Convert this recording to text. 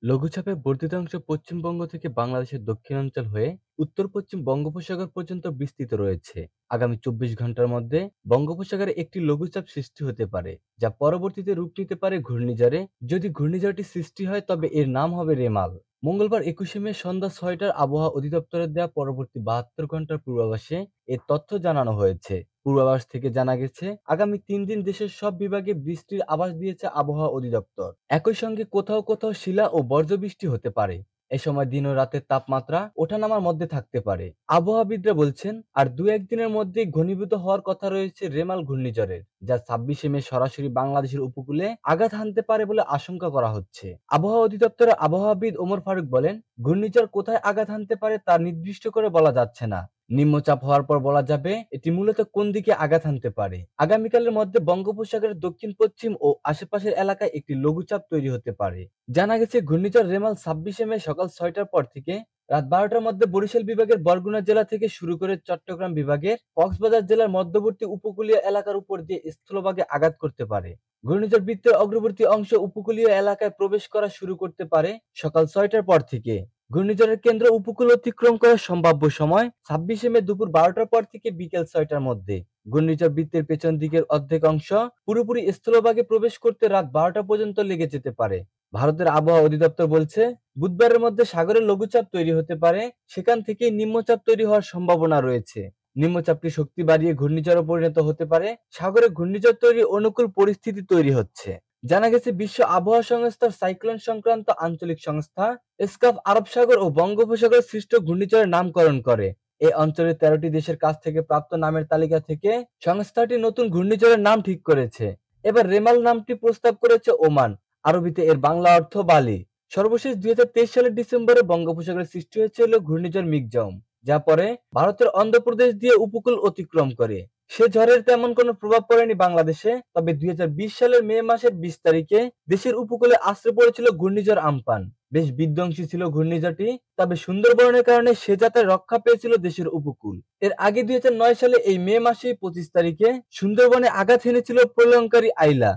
লঘুচাপে বর্ধিত অংশ পশ্চিমবঙ্গ থেকে বাংলাদেশের দক্ষিণাঞ্চল হয়ে উত্তর-পশ্চিম বঙ্গোপসাগর পর্যন্ত বিস্তৃত রয়েছে। আগামী ২৪ ঘন্টার মধ্যে বঙ্গোপসাগরে একটি লঘুচাপ সৃষ্টি হতে পারে, যা পরবর্তীতে রূপ নিতে পারে ঘূর্ণিঝড়ে। যদি ঘূর্ণিঝড়টি সৃষ্টি হয় তবে এর নাম হবে রেমাল। মঙ্গলবার ২১শে মে সন্ধ্যা ৬টার আবহাওয়া অধিদপ্তরের দেওয়া পরবর্তী ৭২ ঘন্টার পূর্বাভাসে এ তথ্য জানানো হয়েছে। পূর্বাভাস থেকে জানা গেছে, আগামী ৩ দিন দেশের সব বিভাগে বৃষ্টির আভাস দিয়েছে আবহাওয়া অধিদপ্তর। একই সঙ্গে কোথাও কোথাও শিলা ও বজ্রবৃষ্টি হতে পারে। এ সময় দিন ও রাতের তাপমাত্রা ওঠানামার মধ্যে থাকতে পারে। আবহাওয়াবিদরা বলছেন, আর ২-১ দিনের মধ্যেই ঘনীভূত হওয়ার কথা রয়েছে রেমাল ঘূর্ণিঝড়ের, যা ২৬শে মে সরাসরি বাংলাদেশের উপকূলে আঘাত হানতে পারে বলে আশঙ্কা করা হচ্ছে। আবহাওয়া অধিদপ্তরের আবহাওয়াবিদ ওমর ফারুক বলেন, ঘূর্ণিঝড় কোথায় আঘাত হানতে পারে তা নির্দিষ্ট করে বলা যাচ্ছে না। নিম্নচাপ হওয়ার পর বলা যাবে এটি মূলত কোন দিকে আঘাত হানতে পারে। আগামীকালের মধ্যে বঙ্গোপসাগরের দক্ষিণ পশ্চিম ও আশেপাশের এলাকায় একটি লঘুচাপ তৈরি হতে পারে। জানা গেছে, ঘূর্ণিঝড় রেমাল ২৬শে মে সকাল ৬টার পর থেকে রাত ১২টার মধ্যে বরিশাল বিভাগের বরগুনা জেলা থেকে শুরু করে চট্টগ্রাম বিভাগের কক্সবাজার জেলার মধ্যবর্তী উপকূলীয় এলাকার উপর দিয়ে স্থলভাগে আঘাত করতে পারে। ঘূর্ণিঝড় বৃত্তের অগ্রবর্তী অংশ উপকূলীয় এলাকায় প্রবেশ করা শুরু করতে পারে সকাল ৬টার পর থেকে। ঘূর্ণিঝড়ের কেন্দ্র উপকূল অতিক্রম করার সম্ভাব্য সময় ২৬শে মে দুপুর ১২টার পর থেকে বিকেল ৬টার মধ্যে। ঘূর্ণিঝড় বৃত্তের পেছন দিকের অর্ধেক অংশ পুরোপুরি স্থলভাগে প্রবেশ করতে রাত ১২টা পর্যন্ত লেগে যেতে পারে। ভারতের আবহাওয়া অধিদপ্তর বলছে, বুধবারের মধ্যে সাগরে লঘুচাপ তৈরি হতে পারে, সেখান থেকেই নিম্নচাপ তৈরি হওয়ার সম্ভাবনা রয়েছে। নিম্নচাপটি শক্তি বাড়িয়ে ঘূর্ণিঝড়ে পরিণত হতে পারে। সাগরে ঘূর্ণিঝড় তৈরি অনুকূল পরিস্থিতি তৈরি হচ্ছে। জানা গেছে, বিশ্ব আবহাওয়া সংস্থার সাইক্লোন সংক্রান্ত আঞ্চলিক সংস্থা এসকাফ আরব সাগর ও বঙ্গোপসাগর সৃষ্ট ঘূর্ণিঝড়ের নামকরণ করে। এই অঞ্চলের ১৩টি দেশের কাছ থেকে প্রাপ্ত নামের তালিকা থেকে সংস্থাটি নতুন ঘূর্ণিঝড়ের নাম ঠিক করেছে। এবার রেমাল নামটি প্রস্তাব করেছে ওমান। আরবিতে এর বাংলা অর্থ বালি। সর্বশেষ ২০২৩ সালের ডিসেম্বরে বঙ্গোপসাগরে সৃষ্টি হয়েছিল ঘূর্ণিঝড় মিগজাউম, যা পরে ভারতের অন্ধ্রপ্রদেশ দিয়ে উপকূল অতিক্রম করে। সে ঝড়ের তেমন কোনো প্রভাব পড়েনি বাংলাদেশে। তবে ২০২০ সালের মে মাসের ২০ তারিখে দেশের উপকূলে আছড়ে পড়েছিল ঘূর্ণিঝড় আম্পান। বেশ বিধ্বংসী ছিল ঘূর্ণিঝড়টি, তবে সুন্দরবনের কারণে সে যাত্রায় রক্ষা পেয়েছিল দেশের উপকূল। এর আগে ২০০৯ সালে এই মে মাসেই ২৫ তারিখে সুন্দরবনে আঘাত হেনেছিল প্রলয়ঙ্কারী আইলা।